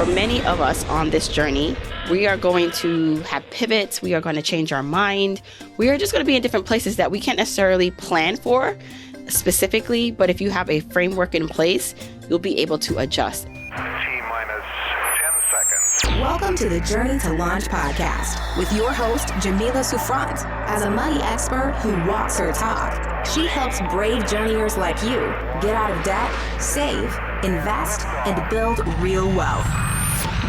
For many of us on this journey, we are going to have pivots. We are going to change our mind. We are just going to be in different places that we can't necessarily plan for specifically, but if you have a framework in place, you'll be able to adjust. T-minus 10 seconds. Welcome to the Journey to Launch podcast with your host, Jamila Souffrant. As a money expert who walks her talk, she helps brave journeyers like you get out of debt, save, invest, and build real wealth.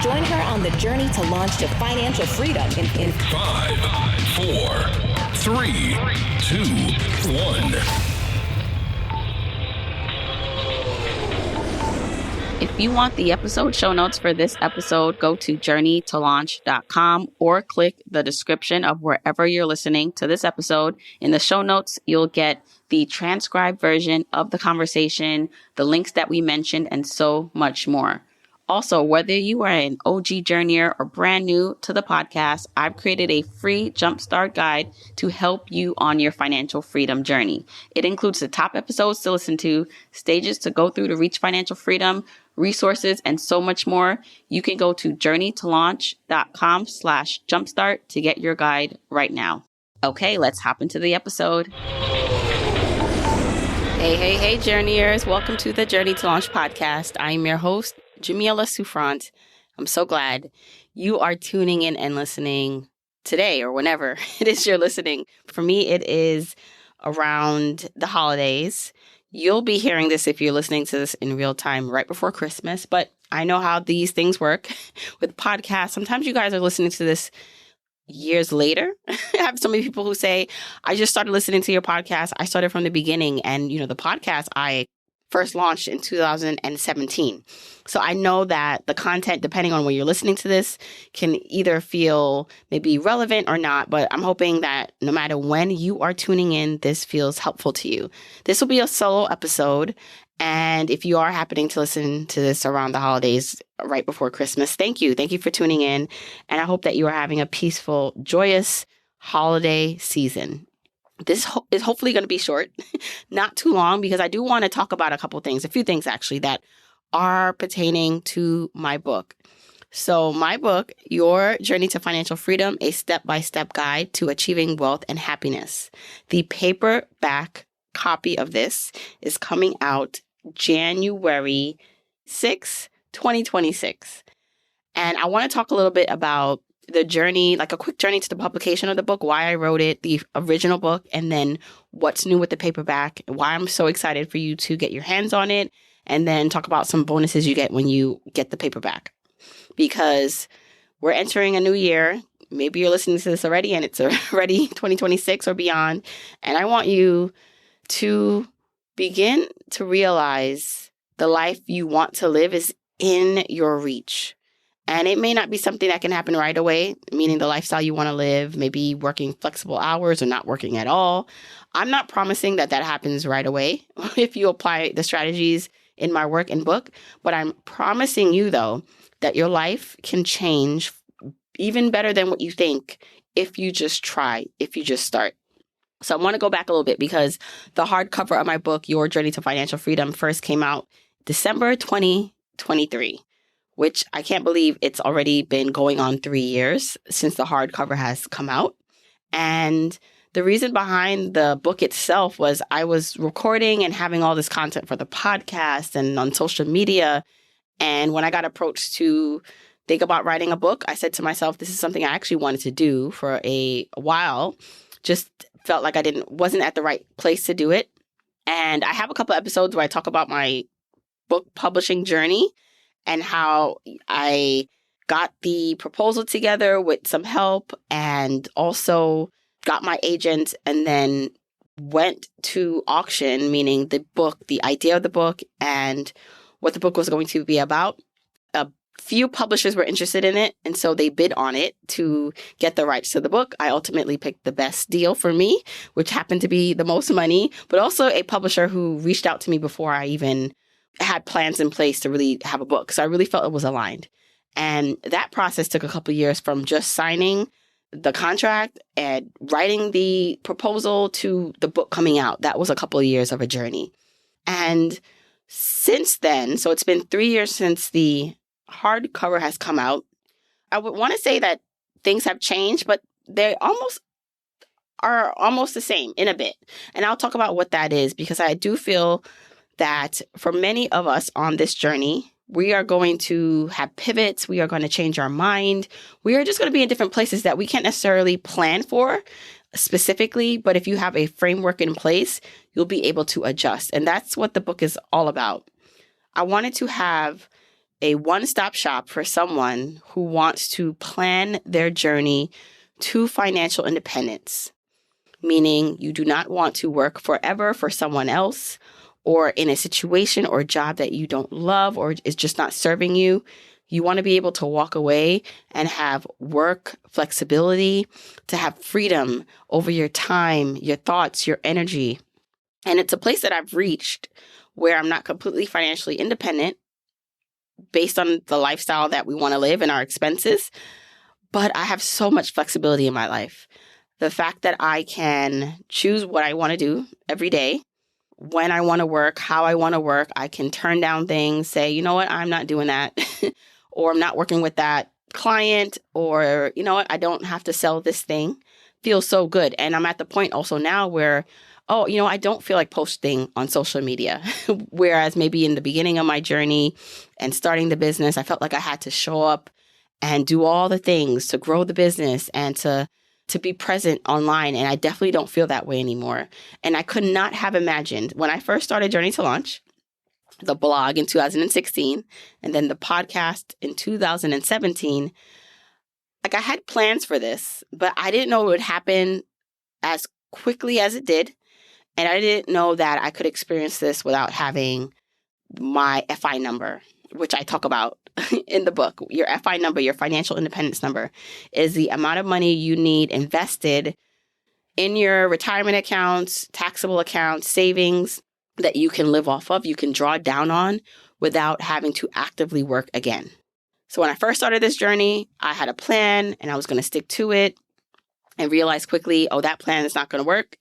Join her on the journey to launch to financial freedom in 5, 4, 3, 2, 1. If you want the episode show notes for this episode, go to journeytolaunch.com or click the description of wherever you're listening to this episode. In the show notes, you'll get the transcribed version of the conversation, the links that we mentioned, and so much more. Also, whether you are an OG journeyer or brand new to the podcast, I've created a free jumpstart guide to help you on your financial freedom journey. It includes the top episodes to listen to, stages to go through to reach financial freedom, resources, and so much more. You can go to journeytolaunch.com/jumpstart to get your guide right now. Okay, let's hop into the episode. Hey, journeyers. Welcome to the Journey to Launch podcast. I'm your host, Jamila Souffrant. I'm so glad you are tuning in and listening today or whenever it is you're listening. For me, it is around the holidays. You'll be hearing this if you're listening to this in real time right before Christmas, but I know how these things work with podcasts. Sometimes you guys are listening to this years later. I have so many people who say, I just started listening to your podcast. I started from the beginning. And, the podcast I first launched in 2017. So I know that the content, depending on when you're listening to this, can either feel maybe relevant or not. But I'm hoping that no matter when you are tuning in, this feels helpful to you. This will be a solo episode. And if you are happening to listen to this around the holidays right before Christmas, thank you. Thank you for tuning in. And I hope that you are having a peaceful, joyous holiday season. This is hopefully going to be short, not too long, because I do want to talk about a few things actually, that are pertaining to my book. So my book, Your Journey to Financial Freedom, a step-by-step guide to achieving wealth and happiness. The paperback copy of this is coming out January 6, 2026. And I want to talk a little bit about the journey, like a quick journey to the publication of the book, why I wrote it, the original book, and then what's new with the paperback, why I'm so excited for you to get your hands on it, and then talk about some bonuses you get when you get the paperback. Because we're entering a new year. Maybe you're listening to this already and it's already 2026 or beyond. And I want you to begin to realize the life you want to live is in your reach. And it may not be something that can happen right away, meaning the lifestyle you want to live, maybe working flexible hours or not working at all. I'm not promising that happens right away if you apply the strategies in my work and book, but I'm promising you, though, that your life can change even better than what you think if you just try, if you just start. So I want to go back a little bit because the hardcover of my book, Your Journey to Financial Freedom, first came out December 2023, which I can't believe it's already been going on 3 years since the hardcover has come out. And the reason behind the book itself was I was recording and having all this content for the podcast and on social media. And when I got approached to think about writing a book, I said to myself, this is something I actually wanted to do for a while. Just felt like I wasn't at the right place to do it. And I have a couple episodes where I talk about my book publishing journey and how I got the proposal together with some help and also got my agent and then went to auction, meaning the book, the idea of the book and what the book was going to be about. A few publishers were interested in it, and so they bid on it to get the rights to the book. I ultimately picked the best deal for me, which happened to be the most money, but also a publisher who reached out to me before I even had plans in place to really have a book. So I really felt it was aligned. And that process took a couple of years from just signing the contract and writing the proposal to the book coming out. That was a couple of years of a journey. And since then, so it's been 3 years since the hardcover has come out. I would want to say that things have changed, but they are almost the same in a bit. And I'll talk about what that is, because I do feel that for many of us on this journey, we are going to have pivots. We are going to change our mind. We are just going to be in different places that we can't necessarily plan for specifically. But if you have a framework in place, you'll be able to adjust. And that's what the book is all about. I wanted to have a one-stop shop for someone who wants to plan their journey to financial independence, meaning you do not want to work forever for someone else or in a situation or job that you don't love or is just not serving you. You want to be able to walk away and have work flexibility, to have freedom over your time, your thoughts, your energy. And it's a place that I've reached where I'm not completely financially independent based on the lifestyle that we want to live and our expenses, but I have so much flexibility in my life. The fact that I can choose what I want to do every day, when I want to work, how I want to work. I can turn down things, say, you know what, I'm not doing that, or I'm not working with that client, or, you know what, I don't have to sell this thing. Feels so good. And I'm at the point also now where, oh, you know, I don't feel like posting on social media. Whereas maybe in the beginning of my journey and starting the business, I felt like I had to show up and do all the things to grow the business and to be present online. And I definitely don't feel that way anymore. And I could not have imagined when I first started Journey to Launch, the blog in 2016, and then the podcast in 2017, like I had plans for this, but I didn't know it would happen as quickly as it did. And I didn't know that I could experience this without having my FI number, which I talk about in the book. Your FI number, your financial independence number, is the amount of money you need invested in your retirement accounts, taxable accounts, savings that you can live off of, you can draw down on without having to actively work again. So when I first started this journey, I had a plan and I was going to stick to it and realized quickly, oh, that plan is not going to work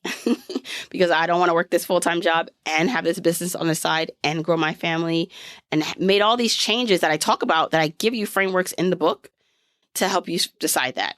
because I don't want to work this full-time job and have this business on the side and grow my family, and made all these changes that I talk about, that I give you frameworks in the book to help you decide that.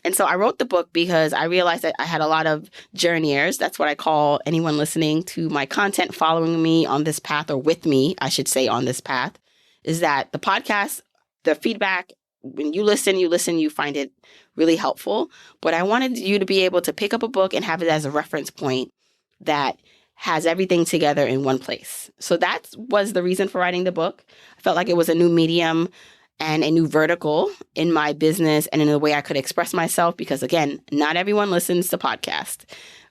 And so I wrote the book because I realized that I had a lot of journeyers. That's what I call anyone listening to my content, following me on this path, or with me, I should say, on this path, is that the podcast, the feedback, when you listen, you find it really helpful. But I wanted you to be able to pick up a book and have it as a reference point that has everything together in one place. So that was the reason for writing the book. I felt like it was a new medium and a new vertical in my business and in the way I could express myself, because again, not everyone listens to podcasts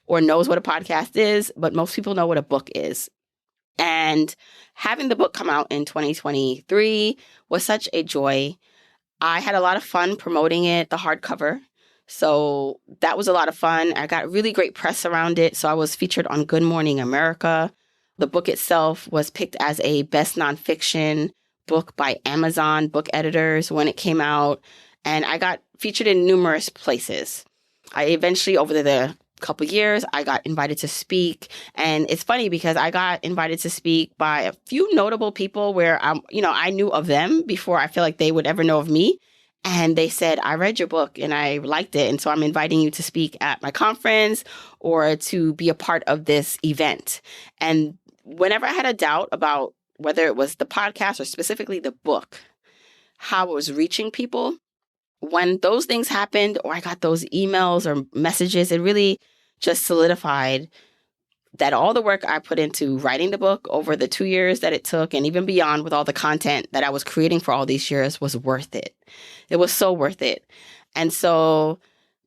or knows what a podcast is, but most people know what a book is. And having the book come out in 2023 was such a joy. I had a lot of fun promoting it, the hardcover. So that was a lot of fun. I got really great press around it. So I was featured on Good Morning America. The book itself was picked as a best nonfiction book by Amazon book editors when it came out. And I got featured in numerous places. I eventually, over the couple years, I got invited to speak. And it's funny because I got invited to speak by a few notable people where I knew of them before I feel like they would ever know of me. And they said, I read your book and I liked it. And so I'm inviting you to speak at my conference or to be a part of this event. And whenever I had a doubt about whether it was the podcast or specifically the book, how it was reaching people, when those things happened or I got those emails or messages, it really just solidified that all the work I put into writing the book over the 2 years that it took, and even beyond with all the content that I was creating for all these years, was worth it. It was so worth it. And so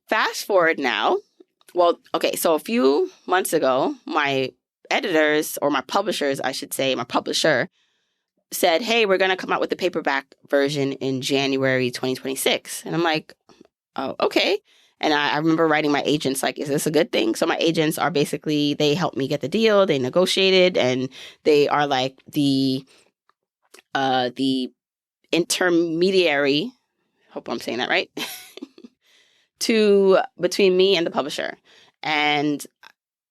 fast forward now. Well, okay, so a few months ago, my editors, or my publishers, I should say, my publisher, said, hey, we're going to come out with the paperback version in January 2026. And I'm like, oh, okay. And I remember writing my agents, like, is this a good thing? So my agents are basically, they helped me get the deal. They negotiated, and they are like the intermediary, hope I'm saying that right, between me and the publisher. And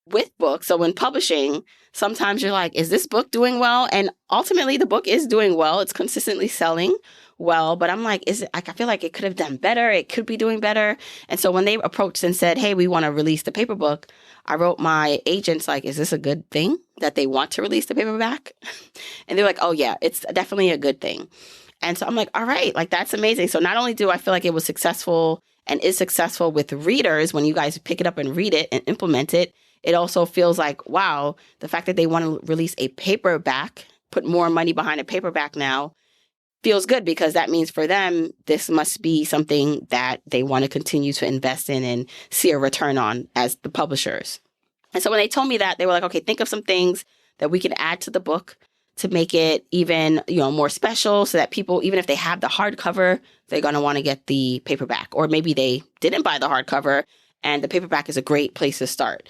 with books, so when publishing, sometimes you're like, is this book doing well? And ultimately, the book is doing well. It's consistently selling well. But I'm like, is it like, I feel like it could have done better. It could be doing better. And so when they approached and said, hey, we want to release the paper book, I wrote my agents like, is this a good thing that they want to release the paperback? And they're like, oh, yeah, it's definitely a good thing. And so I'm like, all right, like that's amazing. So not only do I feel like it was successful and is successful with readers when you guys pick it up and read it and implement it, it also feels like, wow, the fact that they want to release a paperback, put more money behind a paperback now, feels good because that means for them, this must be something that they want to continue to invest in and see a return on as the publishers. And so when they told me that, they were like, okay, think of some things that we can add to the book to make it even, more special so that people, even if they have the hardcover, they're going to want to get the paperback. Or maybe they didn't buy the hardcover and the paperback is a great place to start.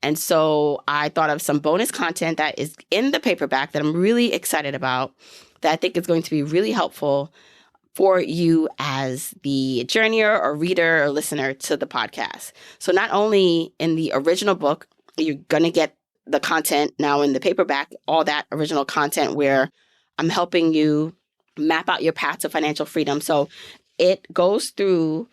And so I thought of some bonus content that is in the paperback that I'm really excited about, that I think is going to be really helpful for you as the journeyer or reader or listener to the podcast. So not only in the original book, you're going to get the content now in the paperback, all that original content where I'm helping you map out your path to financial freedom. So it goes through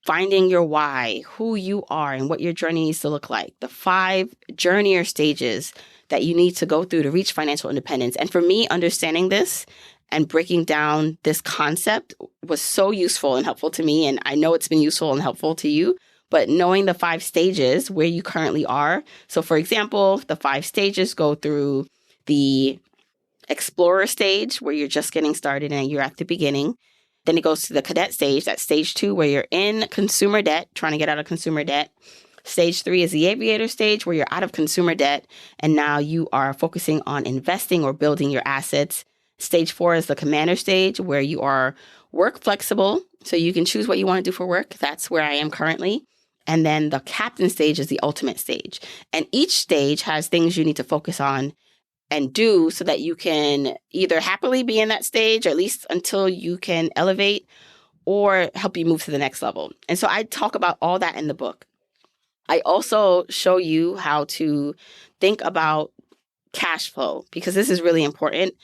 finding your why, who you are, and what your journey needs to look like. The 5 journeyer stages that you need to go through to reach financial independence. And for me, understanding this and breaking down this concept was so useful and helpful to me. And I know it's been useful and helpful to you. But knowing the 5 stages where you currently are. So for example, the 5 stages go through the explorer stage where you're just getting started and you're at the beginning. Then it goes to the cadet stage, that's stage 2, where you're in consumer debt, trying to get out of consumer debt. Stage 3 is the aviator stage, where you're out of consumer debt, and now you are focusing on investing or building your assets. Stage 4 is the commander stage, where you are work flexible, so you can choose what you want to do for work. That's where I am currently. And then the captain stage is the ultimate stage. And each stage has things you need to focus on and do so that you can either happily be in that stage, or at least until you can elevate, or help you move to the next level. And so I talk about all that in the book. I also show you how to think about cash flow, because this is really important.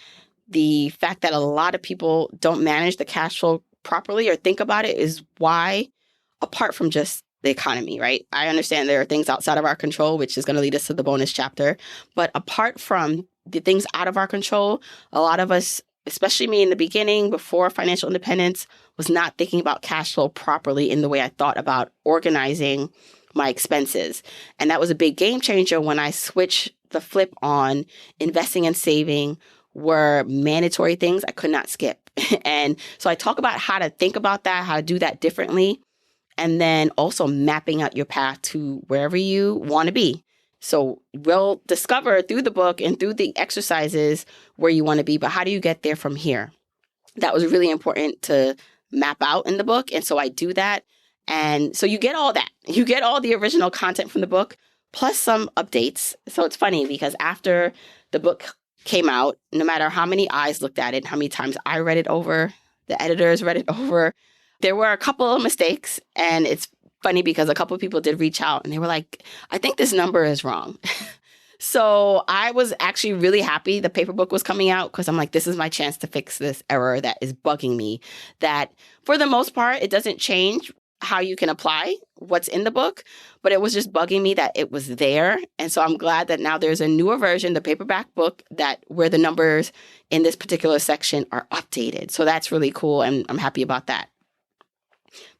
The fact that a lot of people don't manage the cash flow properly or think about it is why, apart from just the economy, right? I understand there are things outside of our control, which is going to lead us to the bonus chapter. But apart from the things out of our control, a lot of us, especially me in the beginning, before financial independence, was not thinking about cash flow properly in the way I thought about organizing my expenses. And that was a big game changer when I switched the flip on investing and saving were mandatory things I could not skip. And so I talk about how to think about that, how to do that differently, and then also mapping out your path to wherever you want to be. So we'll discover through the book and through the exercises where you want to be, but how do you get there from here? That was really important to map out in the book. And so I do that. And so you get all that. You get all the original content from the book, plus some updates. So it's funny because after the book came out, no matter how many eyes looked at it, how many times I read it over, the editors read it over, there were a couple of mistakes. And it's funny because a couple of people did reach out and they were like, I think this number is wrong. So I was actually really happy the paper book was coming out, because I'm like, this is my chance to fix this error that is bugging me. That for the most part, it doesn't change how you can apply what's in the book, but it was just bugging me that it was there. And so I'm glad that now there's a newer version, the paperback book, that where the numbers in this particular section are updated. So that's really cool. And I'm happy about that.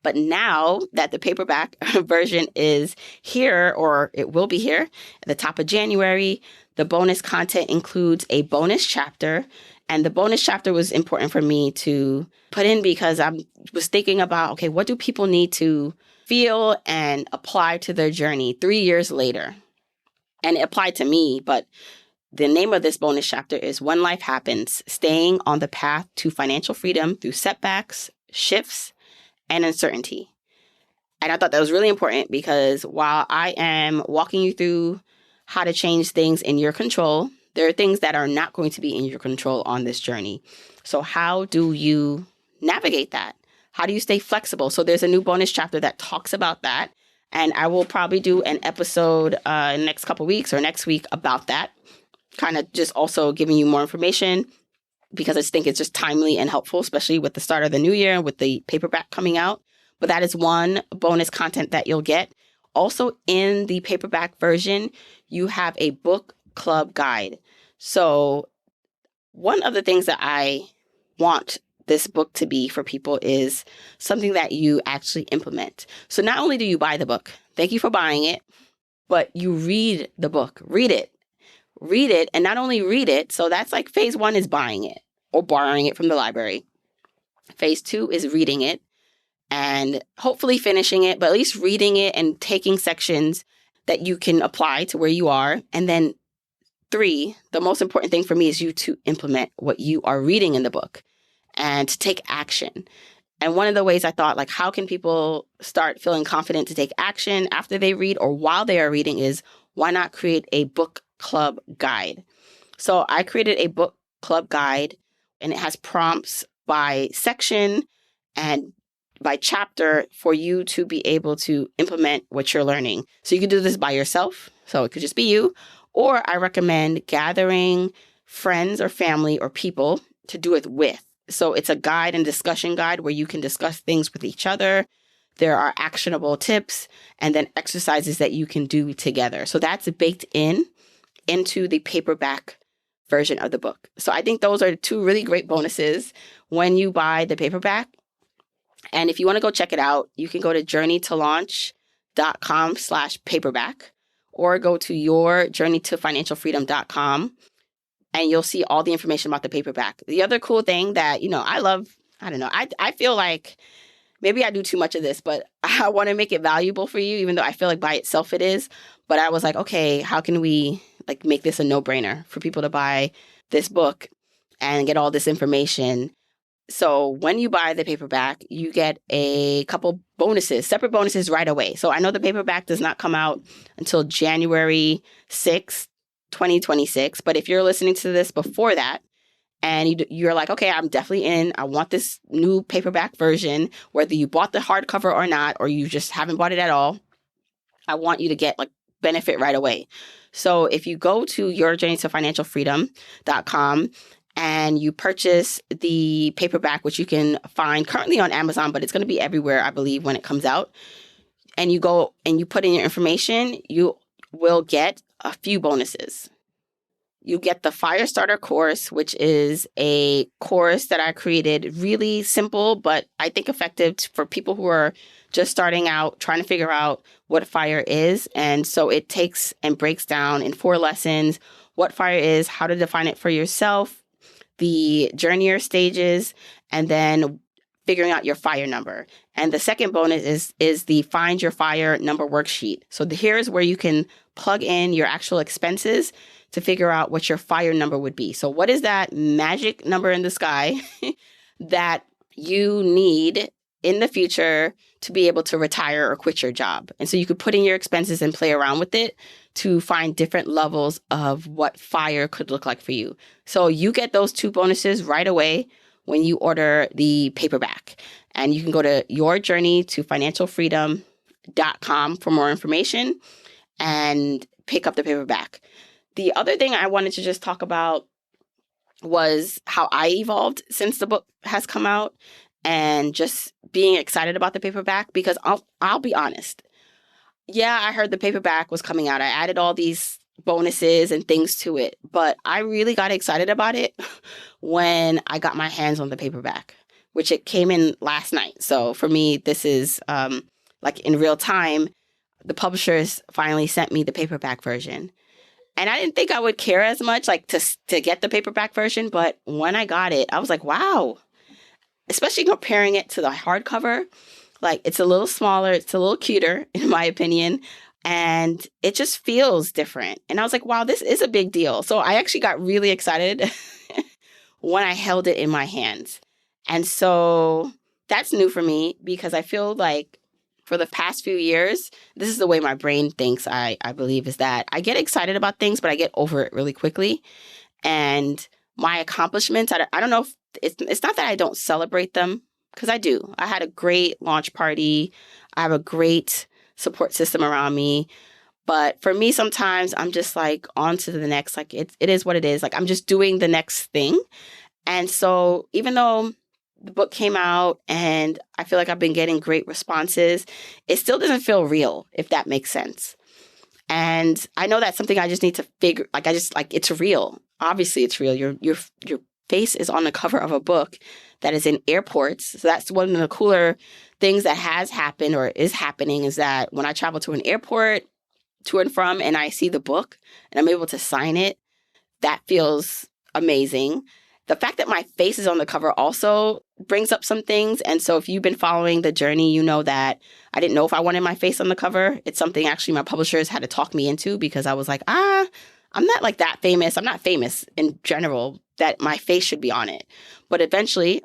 But now that the paperback version is here, or it will be here at the top of January, the bonus content includes a bonus chapter. And the bonus chapter was important for me to put in because I was thinking about, okay, what do people need to feel and apply to their journey 3 years later? And it applied to me, but the name of this bonus chapter is When Life Happens, Staying on the Path to Financial Freedom Through Setbacks, Shifts, and Uncertainty. And I thought that was really important because while I am walking you through how to change things in your control, there are things that are not going to be in your control on this journey. So how do you navigate that? How do you stay flexible? So there's a new bonus chapter that talks about that. And I will probably do an episode next couple weeks or next week about that. Kind of just also giving you more information because I just think it's just timely and helpful, especially with the start of the new year with the paperback coming out. But that is one bonus content that you'll get. Also in the paperback version, you have a book club guide. So one of the things that I want this book to be for people is something that you actually implement. So not only do you buy the book, thank you for buying it, but you read the book, read it, and not only read it. So that's like phase 1 is buying it or borrowing it from the library. Phase 2 is reading it and hopefully finishing it, but at least reading it and taking sections that you can apply to where you are. And then 3, the most important thing for me is you to implement what you are reading in the book and to take action. And one of the ways I thought, like, how can people start feeling confident to take action after they read or while they are reading is why not create a book club guide? So I created a book club guide and it has prompts by section and by chapter for you to be able to implement what you're learning. So you can do this by yourself. So it could just be you. Or I recommend gathering friends or family or people to do it with. So it's a guide and discussion guide where you can discuss things with each other. There are actionable tips and then exercises that you can do together. So that's baked into the paperback version of the book. So I think those are 2 really great bonuses when you buy the paperback. And if you want to go check it out, you can go to journeytolaunch.com/paperback or go to yourjourneytofinancialfreedom.com and you'll see all the information about the paperback. The other cool thing that, I love, I feel like maybe I do too much of this, but I want to make it valuable for you, even though I feel like by itself it is. But I was like, okay, how can we make this a no-brainer for people to buy this book and get all this information? So when you buy the paperback, you get a couple bonuses, separate bonuses right away. So I know the paperback does not come out until January 6th, 2026. But if you're listening to this before that and you're like, okay, I'm definitely in, I want this new paperback version, whether you bought the hardcover or not, or you just haven't bought it at all, I want you to get benefit right away. So if you go to yourjourneytofinancialfreedom.com and you purchase the paperback, which you can find currently on Amazon, but it's going to be everywhere, I believe, when it comes out, and you go and you put in your information, you will get a few bonuses. You get the Firestarter course, which is a course that I created, really simple, but I think effective for people who are just starting out, trying to figure out what fire is. And so it takes and breaks down in 4 lessons what fire is, how to define it for yourself, the journeyer stages, and then figuring out your fire number. And the second bonus is the Find Your Fire Number worksheet. So here's where you can plug in your actual expenses to figure out what your fire number would be. So what is that magic number in the sky that you need in the future to be able to retire or quit your job? And so you could put in your expenses and play around with it to find different levels of what fire could look like for you. So you get those 2 bonuses right away when you order the paperback. And you can go to yourjourneytofinancialfreedom.com for more information and pick up the paperback. The other thing I wanted to just talk about was how I evolved since the book has come out and just being excited about the paperback, because I'll be honest. Yeah, I heard the paperback was coming out. I added all these bonuses and things to it, but I really got excited about it when I got my hands on the paperback, which it came in last night. So for me, this is in real time. The publishers finally sent me the paperback version. And I didn't think I would care as much to get the paperback version, but when I got it, I was like, wow. Especially comparing it to the hardcover, it's a little smaller, it's a little cuter, in my opinion, and it just feels different. And I was like, wow, this is a big deal. So I actually got really excited when I held it in my hands. And so that's new for me because I feel like for the past few years, this is the way my brain thinks, I believe, is that I get excited about things, but I get over it really quickly. And my accomplishments, I don't know if it's not that I don't celebrate them, because I do. I had a great launch party. I have a great support system around me. But for me, sometimes I'm just like on to the next, like it is what it is. Like I'm just doing the next thing. And so even though the book came out and I feel like I've been getting great responses, it still doesn't feel real, if that makes sense. And I know that's something I just need to figure, like I just like, it's real. Obviously it's real. Your face is on the cover of a book that is in airports. So that's one of the cooler things that has happened or is happening, is that when I travel to an airport to and from and I see the book and I'm able to sign it, that feels amazing. The fact that my face is on the cover also brings up some things. And so if you've been following the journey, you know that I didn't know if I wanted my face on the cover. It's something actually my publishers had to talk me into, because I was like, I'm not like that famous. I'm not famous in general that my face should be on it. But eventually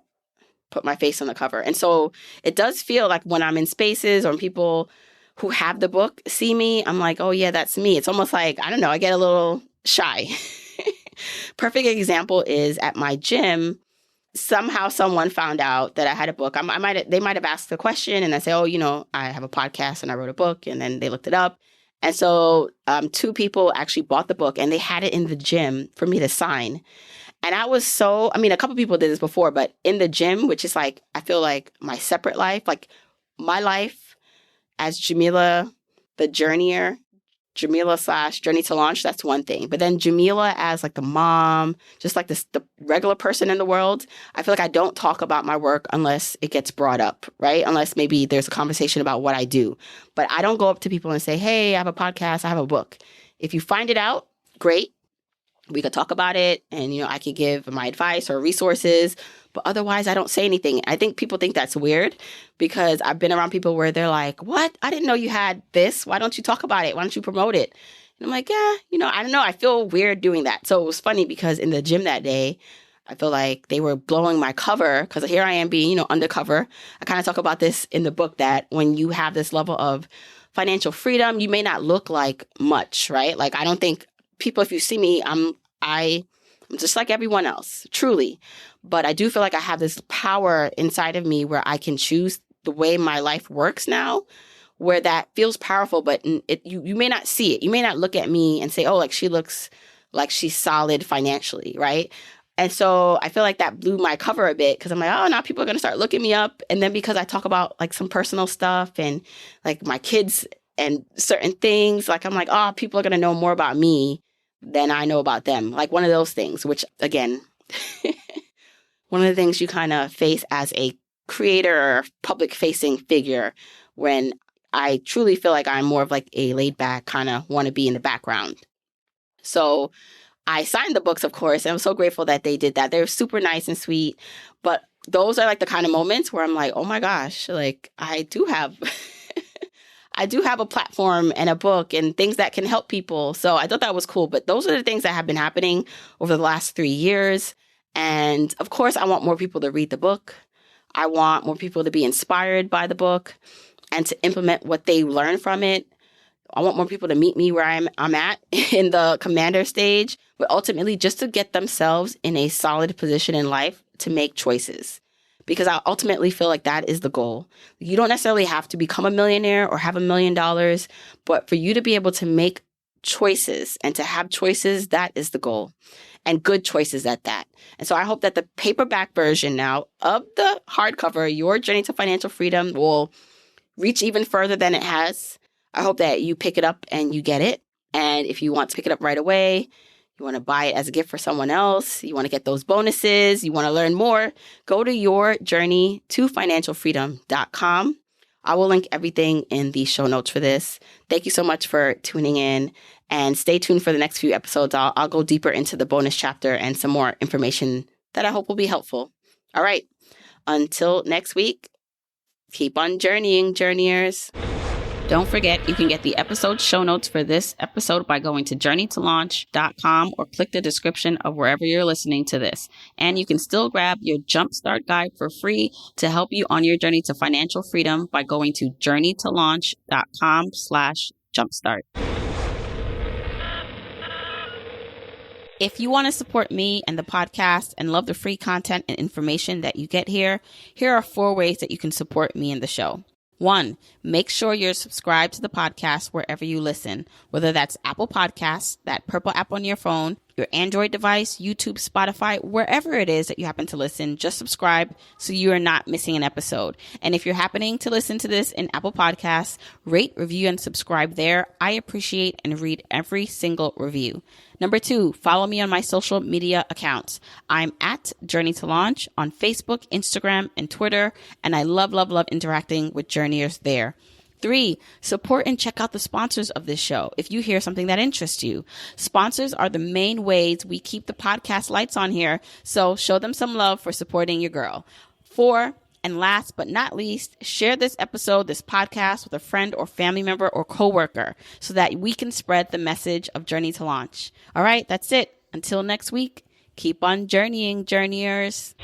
put my face on the cover. And so it does feel like when I'm in spaces or when people who have the book see me, I'm like, oh yeah, that's me. It's almost like, I don't know, I get a little shy. Perfect example is at my gym, somehow someone found out that I had a book. They might have asked the question and I say, oh, I have a podcast and I wrote a book, and then they looked it up. And so 2 people actually bought the book and they had it in the gym for me to sign. And I was a couple people did this before, but in the gym, which is like, I feel like my separate life, like my life as Jamila, the journeyer, Jamila / Journey to Launch, that's one thing. But then Jamila as like the mom, just like the regular person in the world, I feel like I don't talk about my work unless it gets brought up, right? Unless maybe there's a conversation about what I do. But I don't go up to people and say, hey, I have a podcast, I have a book. If you find it out, great. We could talk about it and, I could give my advice or resources. But otherwise, I don't say anything. I think people think that's weird because I've been around people where they're like, what? I didn't know you had this. Why don't you talk about it? Why don't you promote it? And I'm like, yeah, I don't know. I feel weird doing that. So it was funny because in the gym that day, I feel like they were blowing my cover because here I am being, undercover. I kind of talk about this in the book that when you have this level of financial freedom, you may not look like much, right? Like, I don't think people, if you see me, I'm just like everyone else, truly. But I do feel like I have this power inside of me where I can choose the way my life works now, where that feels powerful, but you may not see it. You may not look at me and say, oh, like she looks like she's solid financially, right? And so I feel like that blew my cover a bit because I'm like, oh, now people are going to start looking me up. And then because I talk about like some personal stuff and like my kids and certain things, like I'm like, oh, people are going to know more about me than I know about them. Like one of those things, which again, one of the things you kind of face as a creator or public facing figure when I truly feel like I'm more of like a laid back kind of want to be in the background. So I signed the books, of course, and I'm so grateful that they did that. They're super nice and sweet. But those are like the kind of moments where I'm like, oh my gosh, like I do have a platform and a book and things that can help people. So I thought that was cool. But those are the things that have been happening over the last 3 years. And of course, I want more people to read the book. I want more people to be inspired by the book and to implement what they learn from it. I want more people to meet me where I'm at in the commander stage, but ultimately just to get themselves in a solid position in life to make choices. Because I ultimately feel like that is the goal. You don't necessarily have to become a millionaire or have $1 million, but for you to be able to make choices and to have choices, that is the goal. And good choices at that. And so I hope that the paperback version now of the hardcover, Your Journey to Financial Freedom, will reach even further than it has. I hope that you pick it up and you get it. And if you want to pick it up right away, you want to buy it as a gift for someone else, you want to get those bonuses, you want to learn more, go to yourjourneytofinancialfreedom.com. I will link everything in the show notes for this. Thank you so much for tuning in and stay tuned for the next few episodes. I'll go deeper into the bonus chapter and some more information that I hope will be helpful. All right. Until next week, keep on journeying, journeyers. Don't forget, you can get the episode show notes for this episode by going to journeytolaunch.com or click the description of wherever you're listening to this. And you can still grab your Jumpstart Guide for free to help you on your journey to financial freedom by going to journeytolaunch.com/jumpstart. If you want to support me and the podcast and love the free content and information that you get here, here are 4 ways that you can support me and the show. 1, make sure you're subscribed to the podcast wherever you listen, whether that's Apple Podcasts, that purple app on your phone, your Android device, YouTube, Spotify, wherever it is that you happen to listen, just subscribe so you are not missing an episode. And if you're happening to listen to this in Apple Podcasts, rate, review, and subscribe there. I appreciate and read every single review. Number 2, follow me on my social media accounts. I'm at Journey to Launch on Facebook, Instagram, and Twitter, and I love interacting with journeyers there. 3, support and check out the sponsors of this show if you hear something that interests you. Sponsors are the main ways we keep the podcast lights on here, so show them some love for supporting your girl. 4, and last but not least, share this episode, this podcast with a friend or family member or coworker so that we can spread the message of Journey to Launch. All right, that's it. Until next week, keep on journeying, journeyers.